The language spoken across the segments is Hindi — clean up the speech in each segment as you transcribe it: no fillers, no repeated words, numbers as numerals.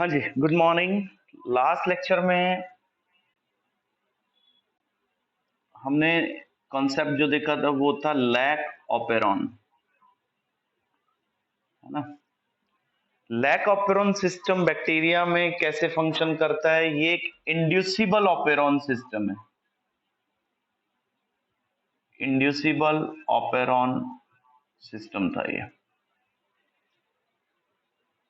हाँ जी, गुड मॉर्निंग। लास्ट लेक्चर में हमने कॉन्सेप्ट जो देखा था वो था लैक ऑपेरॉन, है ना। लैक ऑपेरॉन सिस्टम बैक्टीरिया में कैसे फंक्शन करता है? ये एक इंड्यूसिबल ऑपेरॉन सिस्टम है। इंड्यूसिबल ऑपेरॉन सिस्टम था ये।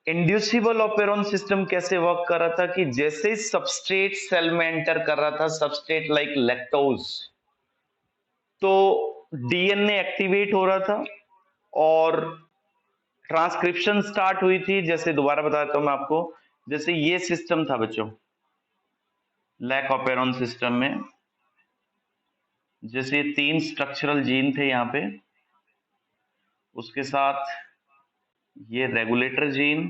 इंड्यूसिबल ऑपेरॉन सिस्टम कैसे वर्क कर रहा था कि जैसे सबस्ट्रेट सेल में एंटर कर रहा था, सबस्ट्रेट लाइक लैक्टोज, तो डीएनए एक्टिवेट हो रहा था और ट्रांसक्रिप्शन स्टार्ट हुई थी। जैसे दोबारा बताता हूं मैं आपको, जैसे ये सिस्टम था बच्चों, लैक ऑपेरॉन सिस्टम में जैसे ये 3 स्ट्रक्चरल जीन थे यहाँ पे, उसके साथ ये रेगुलेटर जीन,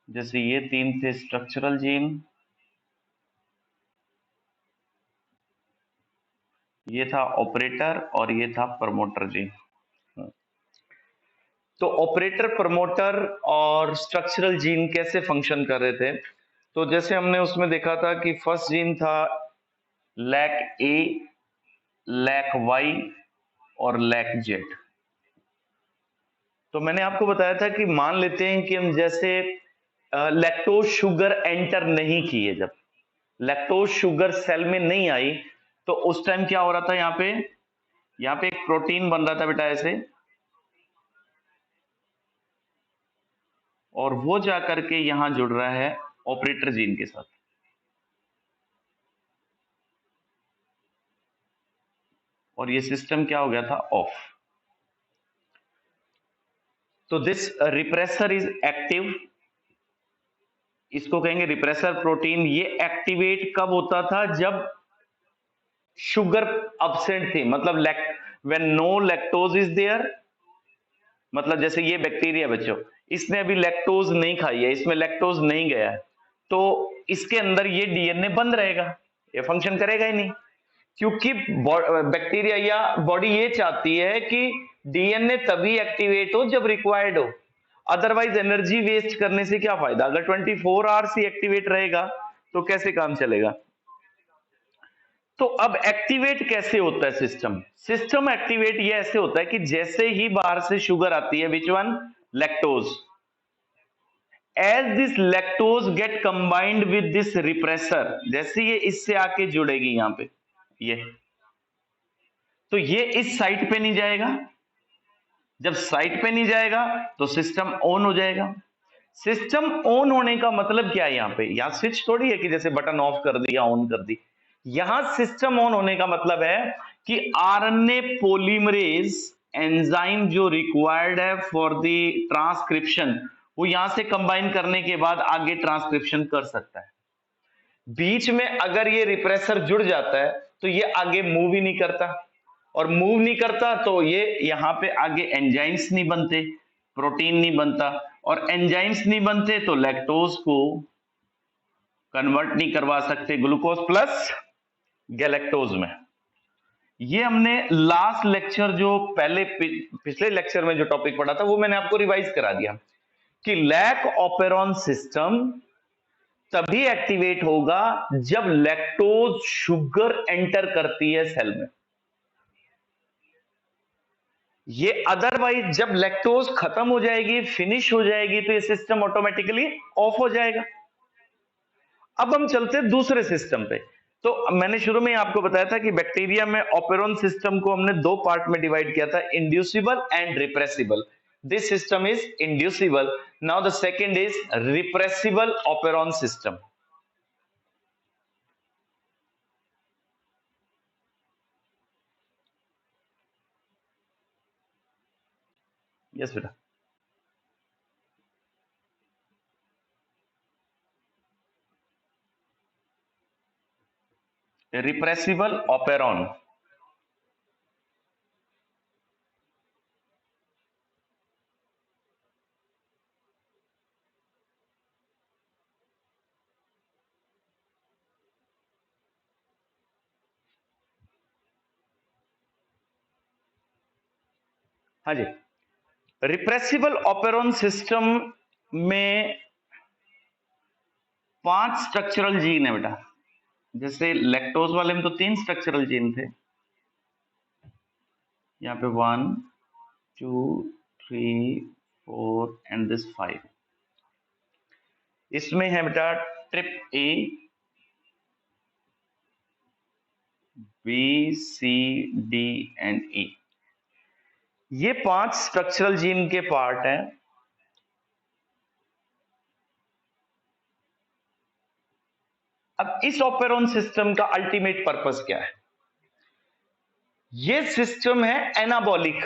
जैसे ये 3 थे स्ट्रक्चरल जीन, ये था ऑपरेटर और ये था प्रमोटर जीन। तो ऑपरेटर, प्रमोटर और स्ट्रक्चरल जीन कैसे फंक्शन कर रहे थे? तो जैसे हमने उसमें देखा था कि फर्स्ट जीन था लैक ए, लैक वाई और लैक जेड। तो मैंने आपको बताया था कि मान लेते हैं कि हम जैसे लैक्टोज शुगर एंटर नहीं किए, जब लैक्टोज शुगर सेल में नहीं आई तो उस टाइम क्या हो रहा था? यहाँ पे एक प्रोटीन बन रहा था बेटा ऐसे, और वो जाकर के यहां जुड़ रहा है ऑपरेटर जीन के साथ, और ये सिस्टम क्या हो गया था? ऑफ। तो दिस रिप्रेसर इज एक्टिव, इसको कहेंगे रिप्रेसर प्रोटीन। ये एक्टिवेट कब होता था? जब शुगर अब्सेंट थी, मतलब when no lactose is there. मतलब जैसे ये बैक्टीरिया बच्चों, इसने अभी लैक्टोज नहीं खाई है, इसमें लैक्टोज नहीं गया है, तो इसके अंदर ये डीएनए बंद रहेगा, ये फंक्शन करेगा ही नहीं, क्योंकि बैक्टीरिया या बॉडी ये चाहती है कि डीएनए तभी एक्टिवेट हो जब रिक्वायर्ड हो। अदरवाइज एनर्जी वेस्ट करने से क्या फायदा? अगर 24 आवर्स ही एक्टिवेट रहेगा तो कैसे काम चलेगा? तो अब एक्टिवेट कैसे होता है सिस्टम? सिस्टम एक्टिवेट ये ऐसे होता है कि जैसे ही बाहर से शुगर आती है, which one? Lactose. As this lactose get combined with this repressor, जैसे ये इससे आके जुड़ेगी यहां पे, ये तो ये इस साइट पे नहीं जाएगा। जब साइट पे नहीं जाएगा तो सिस्टम ऑन हो जाएगा। सिस्टम ऑन होने का मतलब क्या है? यहाँ पे यहाँ स्विच थोड़ी है कि जैसे बटन ऑफ कर दिया ऑन कर दी। यहां सिस्टम ऑन होने का मतलब है कि आरएनए पॉलीमरेज एंजाइम जो रिक्वायर्ड है फॉर द ट्रांसक्रिप्शन, वो यहां से कंबाइन करने के बाद आगे ट्रांसक्रिप्शन कर सकता है। बीच में अगर ये रिप्रेसर जुड़ जाता है तो ये आगे मूव ही नहीं करता, और मूव नहीं करता तो ये यहां पे आगे एंजाइम्स नहीं बनते, प्रोटीन नहीं बनता, और एंजाइम्स नहीं बनते तो लैक्टोज को कन्वर्ट नहीं करवा सकते ग्लूकोज प्लस गैलेक्टोज में। ये हमने लास्ट लेक्चर जो पहले पिछले लेक्चर में जो टॉपिक पढ़ा था वो मैंने आपको रिवाइज करा दिया कि लैक ऑपेरॉन सिस्टम तभी एक्टिवेट होगा जब लैक्टोज शुगर एंटर करती है सेल में। ये अदरवाइज जब लैक्टोज खत्म हो जाएगी, फिनिश हो जाएगी, तो ये सिस्टम ऑटोमेटिकली ऑफ हो जाएगा। अब हम चलते हैं दूसरे सिस्टम पे। तो मैंने शुरू में आपको बताया था कि बैक्टीरिया में ऑपेरॉन सिस्टम को हमने 2 पार्ट में डिवाइड किया था, inducible and repressible. This system is inducible. Now the second is repressible operon system. Yes बेटा। रिप्रेसिबल ऑपेरॉन, हाँ जी। रिप्रेसिबल ऑपेरॉन सिस्टम में 5 स्ट्रक्चरल जीन है बेटा। जैसे लैक्टोज वाले में तो 3 स्ट्रक्चरल जीन थे, यहाँ पे 1 2 3 4 एंड दिस 5। इसमें है बेटा trp A, B, C, D and E. ये 5 स्ट्रक्चरल जीन के पार्ट हैं। अब इस ऑपेरॉन सिस्टम का अल्टीमेट पर्पस क्या है? ये सिस्टम है एनाबॉलिक।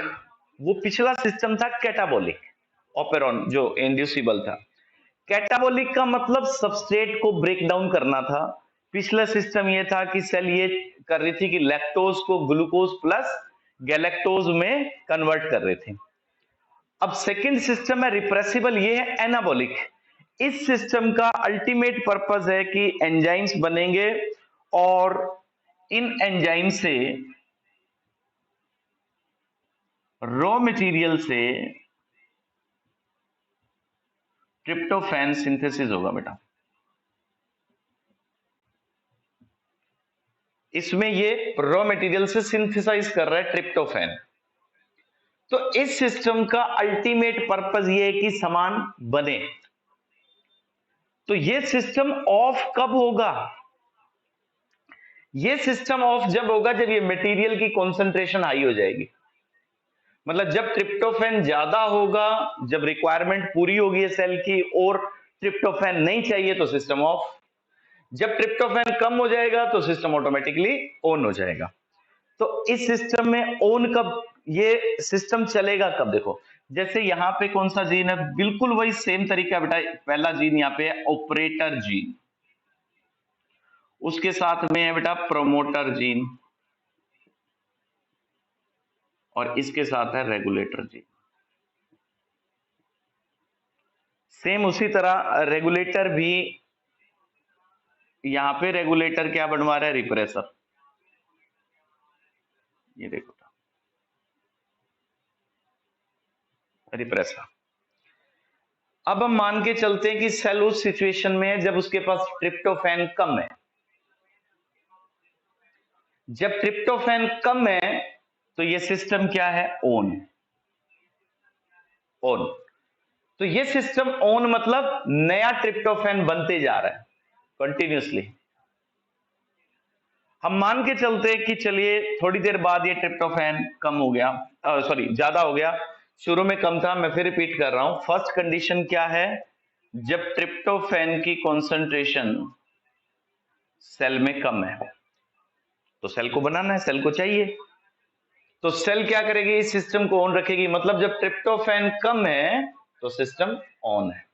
वो पिछला सिस्टम था कैटाबॉलिक, ऑपेरॉन जो इंड्यूसिबल था। कैटाबॉलिक का मतलब सबस्ट्रेट को ब्रेक डाउन करना था। पिछला सिस्टम ये था कि सेल ये कर रही थी कि लैक्टोज को ग्लूकोज प्लस गैलेक्टोज में कन्वर्ट कर रहे थे। अब सेकंड सिस्टम है रिप्रेसिबल, ये है एनाबॉलिक। इस सिस्टम का अल्टीमेट पर्पस है कि एंजाइम्स बनेंगे और इन एंजाइम से रॉ मटेरियल से ट्रिप्टोफैन सिंथेसिस होगा बेटा। इसमें ये रॉ मटेरियल से सिंथेसाइज कर रहा है ट्रिप्टोफैन। तो इस सिस्टम का अल्टीमेट पर्पस ये है कि सामान बने। तो ये सिस्टम ऑफ कब होगा? ये सिस्टम ऑफ जब होगा जब ये मटेरियल की कॉन्सेंट्रेशन हाई हो जाएगी। मतलब जब ट्रिप्टोफैन ज्यादा होगा, जब रिक्वायरमेंट पूरी होगी है सेल की और ट्रिप्टोफैन नहीं चाहिए तो सिस्टम ऑफ। जब ट्रिप्टोफैन कम हो जाएगा तो सिस्टम ऑटोमेटिकली ऑन हो जाएगा। तो इस सिस्टम में ऑन कब, ये सिस्टम चलेगा कब? देखो जैसे यहां पे कौन सा जीन है, बिल्कुल वही सेम तरीका बेटा। पहला जीन यहाँ पे है ऑपरेटर जीन, उसके साथ में है बेटा प्रोमोटर जीन, और इसके साथ है रेगुलेटर जीन। सेम उसी तरह रेगुलेटर भी, यहां पे रेगुलेटर क्या बनवा रहा है? रिप्रेसर। ये देखो रिप्रेसर। अब हम मान के चलते हैं कि सेल उस सिचुएशन में है जब उसके पास ट्रिप्टोफैन कम है। जब ट्रिप्टोफैन कम है तो ये सिस्टम क्या है? ऑन। ऑन। तो ये सिस्टम ऑन मतलब नया ट्रिप्टोफैन बनते जा रहा है कंटिन्यूसली। हम मान के चलते हैं कि चलिए थोड़ी देर बाद ये ट्रिप्टोफैन कम हो गया, सॉरी ज्यादा हो गया। शुरू में कम था, मैं फिर रिपीट कर रहा हूं। फर्स्ट कंडीशन क्या है? जब ट्रिप्टोफैन की कॉन्सेंट्रेशन सेल में कम है तो सेल को बनाना है, सेल को चाहिए, तो सेल क्या करेगी? इस सिस्टम को ऑन रखेगी। मतलब जब ट्रिप्टोफैन कम है तो सिस्टम ऑन है।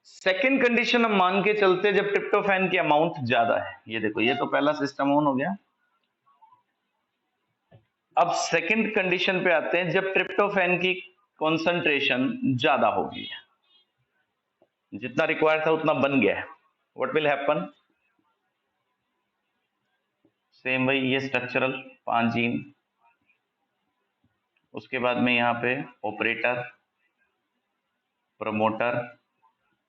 सेकेंड कंडीशन हम मान के चलते जब ट्रिप्टोफैन की अमाउंट ज्यादा है। ये देखो ये तो पहला सिस्टम ऑन हो गया। अब सेकेंड कंडीशन पे आते हैं जब ट्रिप्टोफैन की कॉन्सेंट्रेशन ज्यादा होगी, जितना रिक्वायर था उतना बन गया है। What will happen? सेम वही, ये स्ट्रक्चरल 5 जीन, उसके बाद में यहाँ पे ऑपरेटर, प्रमोटर,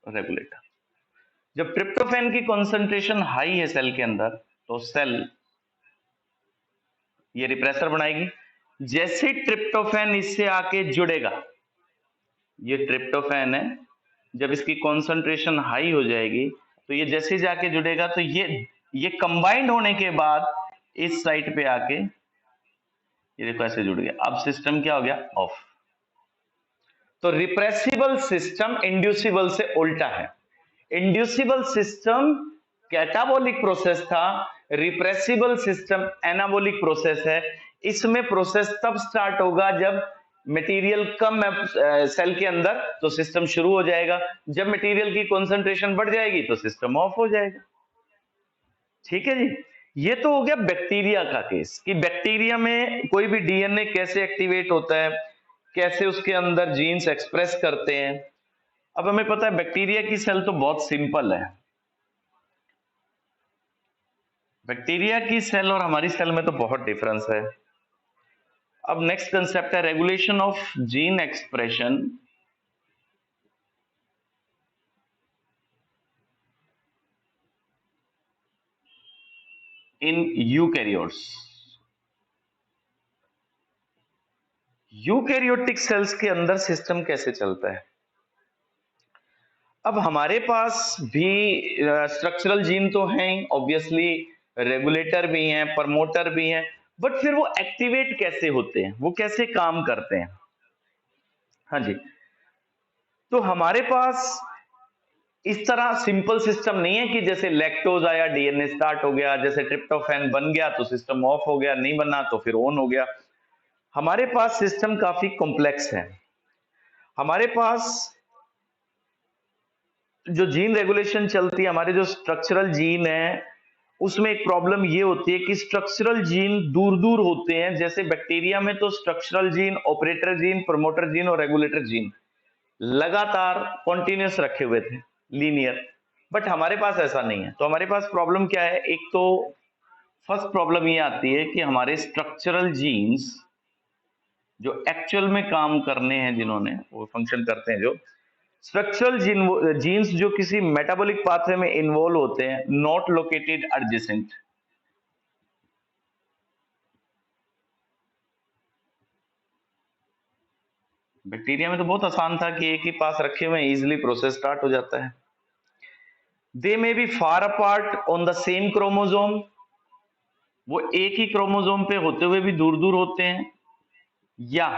रेगुलेटर। जब ट्रिप्टोफैन की कॉन्सेंट्रेशन हाई है सेल के अंदर तो सेल ये रिप्रेसर बनाएगी। जैसे ट्रिप्टोफैन इससे आके जुड़ेगा, ये ट्रिप्टोफैन है, जब इसकी कॉन्सेंट्रेशन हाई हो जाएगी तो ये जैसे जाके जुड़ेगा तो ये कंबाइंड होने के बाद इस साइड पे आके ये देखो ऐसे जुड़ गया। अब सिस्टम क्या हो गया? ऑफ। तो रिप्रेसिबल सिस्टम इंड्यूसिबल से उल्टा है। इंड्यूसिबल सिस्टम कैटाबॉलिक प्रोसेस था, रिप्रेसिबल सिस्टम एनाबॉलिक प्रोसेस है। इसमें प्रोसेस तब स्टार्ट होगा जब मटेरियल कम है सेल के अंदर तो सिस्टम शुरू हो जाएगा, जब मटेरियल की कॉन्सेंट्रेशन बढ़ जाएगी तो सिस्टम ऑफ हो जाएगा। ठीक है जी। ये तो हो गया बैक्टीरिया का केस कि बैक्टीरिया में कोई भी डीएनए कैसे एक्टिवेट होता है, कैसे उसके अंदर जीन्स एक्सप्रेस करते हैं। अब हमें पता है बैक्टीरिया की सेल तो बहुत सिंपल है। बैक्टीरिया की सेल और हमारी सेल में तो बहुत डिफरेंस है। अब नेक्स्ट कंसेप्ट है regulation of gene expression in eukaryotes. Eukaryotic cells के अंदर सिस्टम कैसे चलता है? अब हमारे पास भी स्ट्रक्चरल जीन तो हैं, ऑब्वियसली रेगुलेटर भी हैं, प्रमोटर भी हैं, बट फिर वो एक्टिवेट कैसे होते हैं, वो कैसे काम करते हैं? हाँ जी, तो हमारे पास इस तरह सिंपल सिस्टम नहीं है कि जैसे लैक्टोज आया डीएनए स्टार्ट हो गया, जैसे ट्रिप्टोफैन बन गया तो सिस्टम ऑफ हो गया, नहीं बना तो फिर ऑन हो गया। हमारे पास सिस्टम काफी कॉम्प्लेक्स है। हमारे पास जो जीन रेगुलेशन चलती है, हमारे जो स्ट्रक्चरल जीन है, उसमें एक प्रॉब्लम ये होती है कि स्ट्रक्चरल जीन दूर दूर होते हैं। जैसे बैक्टीरिया में तो structural gene, operator gene, promoter gene और रेगुलेटर जीन लगातार कॉन्टिन्यूस रखे हुए थे, लीनियर, बट हमारे पास ऐसा नहीं है। तो हमारे पास प्रॉब्लम क्या है? एक तो फर्स्ट प्रॉब्लम ये आती है कि हमारे स्ट्रक्चरल जीन्स जो एक्चुअल में काम करने हैं, जिन्होंने वो फंक्शन करते हैं, जो स्ट्रक्चरल जीन्स जो किसी मेटाबॉलिक पाथवे में इन्वॉल्व होते हैं, नॉट लोकेटेड एडजेसेंट। बैक्टीरिया में तो बहुत आसान था कि एक ही पास रखे हुए इजिली प्रोसेस स्टार्ट हो जाता है। They may be far apart on the same chromosome, वो एक ही क्रोमोजोम पे होते हुए भी दूर दूर होते हैं, या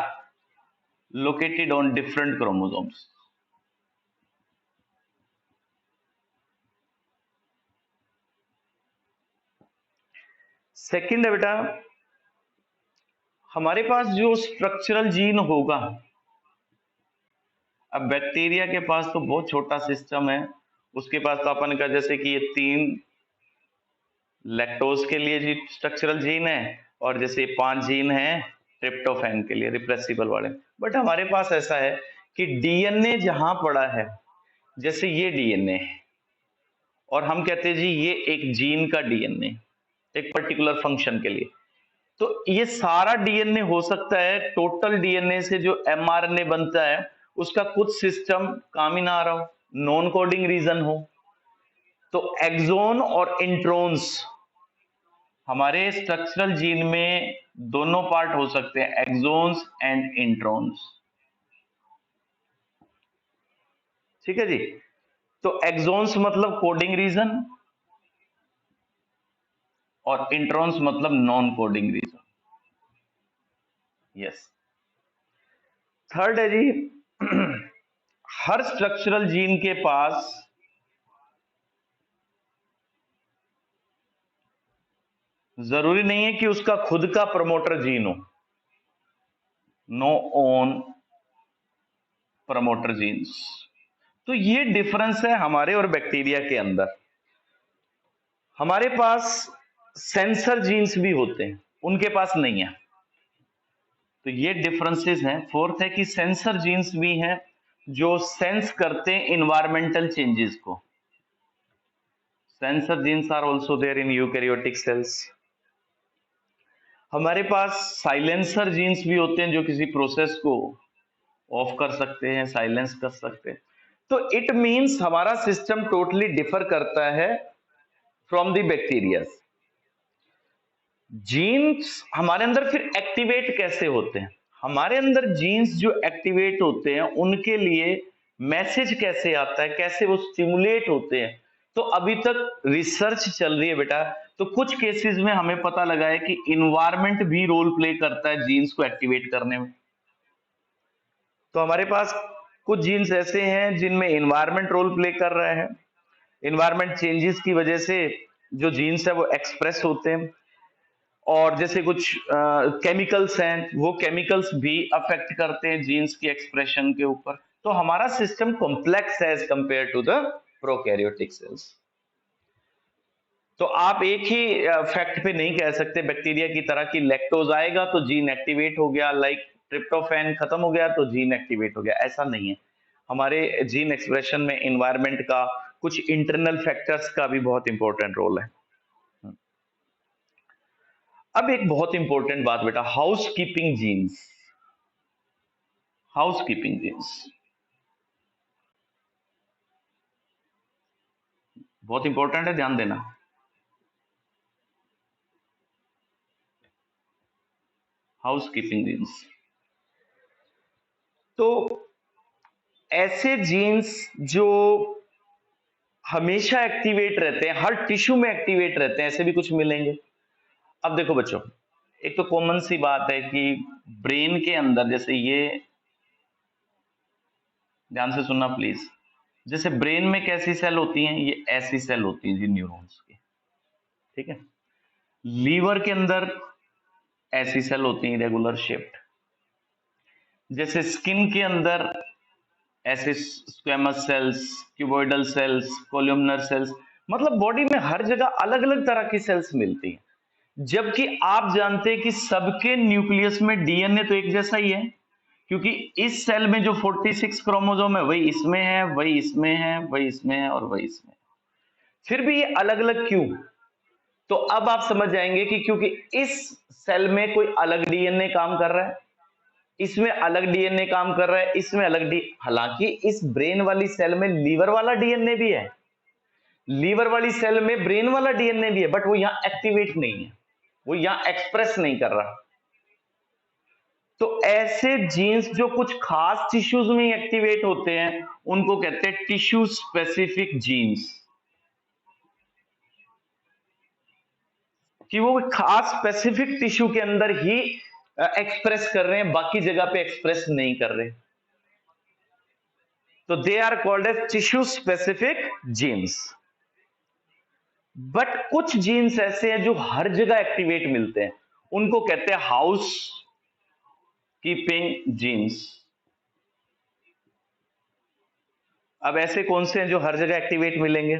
located on different chromosomes. Second है बेटा, हमारे पास जो स्ट्रक्चरल जीन होगा, अब बैक्टीरिया के पास तो बहुत छोटा सिस्टम है, उसके पास तो अपन का जैसे कि ये 3 लैक्टोज के लिए जी स्ट्रक्चरल जीन है, और जैसे 5 जीन है ट्रिप्टोफैन के लिए, रिप्रेसिबल वाले। बट हमारे पास ऐसा है कि डीएनए जहां पड़ा है, जैसे ये डीएनए है, और हम कहते हैं जी ये एक जीन का डीएनए, एक पर्टिकुलर फंक्शन के लिए, तो ये सारा डीएनए हो सकता है टोटल डीएनए से जो एमआरएनए बनता है उसका कुछ सिस्टम काम ही ना आ रहा हो, नॉन कोडिंग रीजन हो। तो एक्सोन और इंट्रोन्स हमारे स्ट्रक्चरल जीन में दोनों पार्ट हो सकते हैं, एक्सोन्स एंड इंट्रोन्स। ठीक है जी, तो एक्सोन्स मतलब कोडिंग रीजन और इंट्रोन्स मतलब non coding region. Yes. Third है जी, हर स्ट्रक्चरल जीन के पास जरूरी नहीं है कि उसका खुद का प्रमोटर जीन हो, नो ओन प्रमोटर जीन्स। तो ये डिफरेंस है हमारे और बैक्टीरिया के अंदर। हमारे पास सेंसर जीन्स भी होते हैं, उनके पास नहीं है, तो ये डिफरेंसेस हैं। फोर्थ है कि सेंसर जीन्स भी हैं जो सेंस करते हैं इन्वायरमेंटल चेंजेस को। Sensor genes are also there in eukaryotic cells. हमारे पास साइलेंसर जीन्स भी होते हैं जो किसी प्रोसेस को ऑफ कर सकते हैं, साइलेंस कर सकते हैं। तो इट मींस हमारा सिस्टम टोटली डिफर करता है फ्रॉम द बैक्टीरिया। जीन्स हमारे अंदर फिर एक्टिवेट कैसे होते हैं? हमारे अंदर जीन्स जो एक्टिवेट होते हैं उनके लिए मैसेज कैसे आता है, कैसे वो स्टिमुलेट होते हैं, तो अभी तक रिसर्च चल रही है बेटा। तो कुछ केसेस में हमें पता लगा है कि इन्वायरमेंट भी रोल प्ले करता है जीन्स को एक्टिवेट करने में। तो हमारे पास कुछ जीन्स ऐसे हैं जिनमें इन्वायरमेंट रोल प्ले कर रहे हैं, इन्वायरमेंट चेंजेस की वजह से जो जीन्स है वो एक्सप्रेस होते हैं, और जैसे कुछ केमिकल्स हैं, वो केमिकल्स भी अफेक्ट करते हैं जीन्स की एक्सप्रेशन के ऊपर। तो हमारा सिस्टम कॉम्प्लेक्स है as compare to the prokaryotic cells. तो आप एक ही फैक्ट पे नहीं कह सकते बैक्टीरिया की तरह कि लैक्टोज आएगा तो जीन एक्टिवेट हो गया, लाइक ट्रिप्टोफैन खत्म हो गया तो जीन एक्टिवेट हो गया, ऐसा नहीं है। हमारे जीन एक्सप्रेशन में इन्वायरमेंट का, कुछ इंटरनल फैक्टर्स का भी बहुत इंपॉर्टेंट रोल है। अब एक बहुत इंपॉर्टेंट बात बेटा, housekeeping genes. Housekeeping genes बहुत इंपॉर्टेंट है, ध्यान देना। हाउस कीपिंग जीन्स, तो ऐसे जीन्स जो हमेशा एक्टिवेट रहते हैं, हर टिश्यू में एक्टिवेट रहते हैं, ऐसे भी कुछ मिलेंगे। अब देखो बच्चों, एक तो कॉमन सी बात है कि ब्रेन के अंदर, जैसे ये ध्यान से सुनना प्लीज, जैसे ब्रेन में कैसी सेल होती हैं, ये ऐसी सेल होती हैं जी, न्यूरॉन्स की, ठीक है। लीवर के अंदर ऐसी सेल होती हैं रेगुलर शेप्ड, जैसे स्किन के अंदर ऐसे squamous cells, cuboidal cells, columnar cells, मतलब बॉडी में हर जगह अलग अलग तरह की सेल्स मिलती हैं। जबकि आप जानते हैं कि सबके न्यूक्लियस में डीएनए तो एक जैसा ही है, क्योंकि इस सेल में जो 46 क्रोमोसोम है वही इसमें है, वही इसमें है, वही इसमें है और वही इसमें है। फिर भी ये अलग अलग क्यों? तो अब आप समझ जाएंगे कि क्योंकि इस सेल में कोई अलग डीएनए काम कर रहा है, इसमें अलग डीएनए काम कर रहा है, इसमें अलग डी, हालांकि इस ब्रेन वाली सेल में लीवर वाला डीएनए भी है, लीवर वाली सेल में ब्रेन वाला डीएनए भी है, बट वो यहां एक्टिवेट नहीं है, वो यहां एक्सप्रेस नहीं कर रहा। तो ऐसे जीन्स जो कुछ खास टिश्यूज में एक्टिवेट होते हैं, उनको कहते हैं टिश्यू स्पेसिफिक जीन्स, कि वो खास स्पेसिफिक टिश्यू के अंदर ही एक्सप्रेस कर रहे हैं, बाकी जगह पे एक्सप्रेस नहीं कर रहे। तो they are called as tissue specific genes. But कुछ जीन्स ऐसे हैं जो हर जगह एक्टिवेट मिलते हैं, उनको कहते हैं हाउस कीपिंग जीन्स। अब ऐसे कौन से हैं जो हर जगह एक्टिवेट मिलेंगे?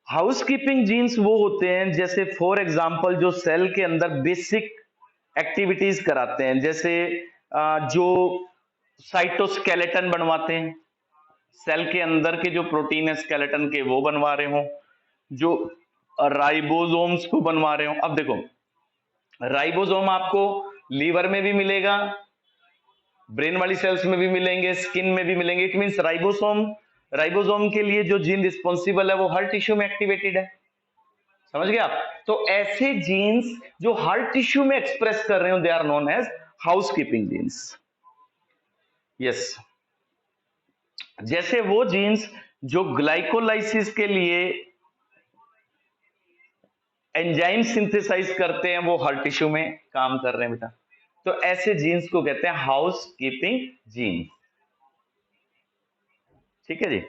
हाउस कीपिंग जीन्स वो होते हैं, जैसे फॉर एग्जांपल जो सेल के अंदर बेसिक एक्टिविटीज कराते हैं, जैसे जो साइटोस्केलेटन बनवाते हैं, सेल के अंदर के जो प्रोटीन है स्केलेटन के वो बनवा रहे हो, जो राइबोसोम्स को बनवा रहे हो। अब देखो, राइबोसोम आपको लीवर में भी मिलेगा, ब्रेन वाली सेल्स में भी मिलेंगे, स्किन में भी मिलेंगे। इट मींस राइबोसोम के लिए जो जीन रिस्पॉन्सिबल है वो हर टिश्यू में एक्टिवेटेड है, समझ गए आप? तो ऐसे जीन्स जो हर टिश्यू में एक्सप्रेस कर रहे हो, they are known as housekeeping genes. Yes, जैसे वो जीन्स जो ग्लाइकोलाइसिस के लिए एंजाइम सिंथेसाइज करते हैं, वो हर टिश्यू में काम कर रहे हैं बेटा। तो ऐसे जीन्स को कहते हैं हाउस कीपिंग जीन्स, ठीक है जी।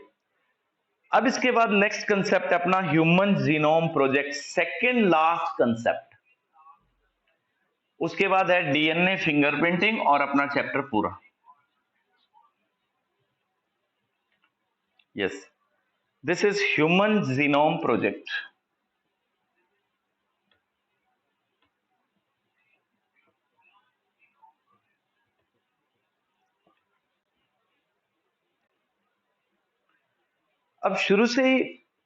अब इसके बाद नेक्स्ट कंसेप्ट अपना human genome project, second last concept. उसके बाद है डीएनए फिंगरप्रिंटिंग और अपना चैप्टर पूरा। Yes, this is human genome project. अब शुरू से ही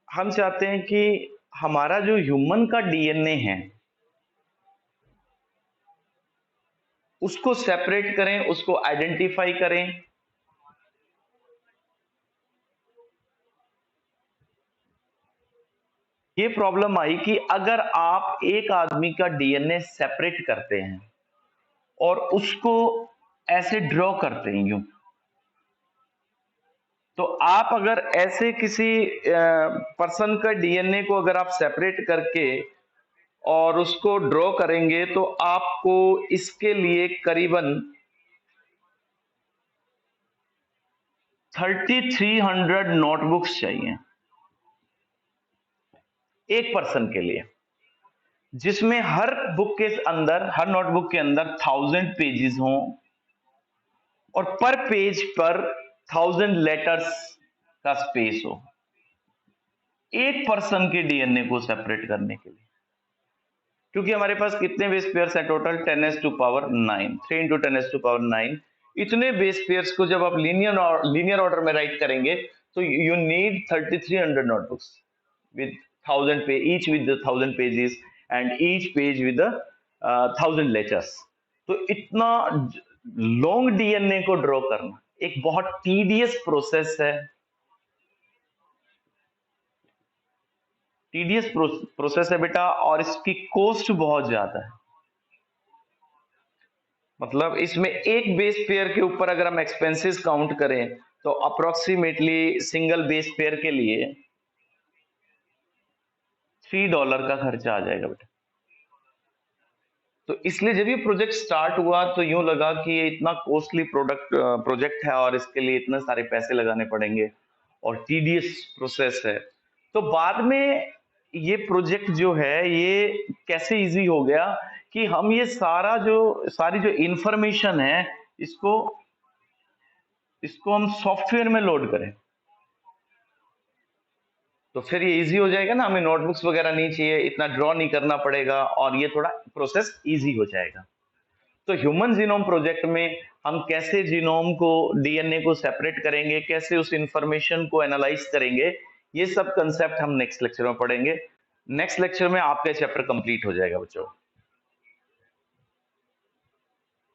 हम चाहते हैं कि हमारा जो ह्यूमन का डीएनए है उसको सेपरेट करें, उसको आइडेंटिफाई करें। ये प्रॉब्लम आई कि अगर आप एक आदमी का डीएनए सेपरेट करते हैं और उसको ऐसे ड्रॉ करते हैं यूं, तो आप अगर ऐसे किसी पर्सन का डीएनए को अगर आप सेपरेट करके और उसको ड्रॉ करेंगे, तो आपको इसके लिए करीबन 3300 नोटबुक्स चाहिए एक पर्सन के लिए, जिसमें हर बुक के अंदर, हर नोटबुक के अंदर 1000 पेजेस हों और पर पेज पर 1000 लेटर्स का स्पेस हो, एक पर्सन के डीएनए को सेपरेट करने के लिए। क्योंकि हमारे पास कितने बेस पेयर्स हैं टोटल? 10⁻⁹, 3 × 10⁻⁹। इतने बेस पेयर्स को जब आप लीनियर ऑर्डर में राइट करेंगे तो you need 3300 notebooks with 1000 page, each with the 1000 pages and each page with 1,000 letters. तो इतना लॉन्ग डीएनए को ड्रॉ करना एक बहुत टीडियस प्रोसेस है, टीडियस प्रोसेस है बेटा, और इसकी कॉस्ट बहुत ज्यादा है। मतलब इसमें एक बेस पेयर के ऊपर अगर हम एक्सपेंसेस काउंट करें तो अप्रोक्सीमेटली सिंगल बेस पेयर के लिए $3 का खर्चा आ जाएगा बेटा। तो इसलिए जब ये प्रोजेक्ट स्टार्ट हुआ तो यूं लगा कि ये इतना कॉस्टली प्रोजेक्ट है और इसके लिए इतने सारे पैसे लगाने पड़ेंगे और टीडियस प्रोसेस है। तो बाद में ये प्रोजेक्ट जो है ये कैसे इजी हो गया कि हम ये सारी जो इंफॉर्मेशन है इसको हम सॉफ्टवेयर में लोड करें, तो फिर ये इजी हो जाएगा ना, हमें नोटबुक्स वगैरह नहीं चाहिए, इतना ड्रॉ नहीं करना पड़ेगा और ये थोड़ा प्रोसेस इजी हो जाएगा। तो ह्यूमन जीनोम प्रोजेक्ट में हम कैसे जीनोम को, डीएनए को सेपरेट करेंगे, कैसे उस इंफॉर्मेशन को एनालाइज करेंगे, ये सब कंसेप्ट हम नेक्स्ट लेक्चर में पढ़ेंगे। नेक्स्ट लेक्चर में आपका चैप्टर कंप्लीट हो जाएगा बच्चों।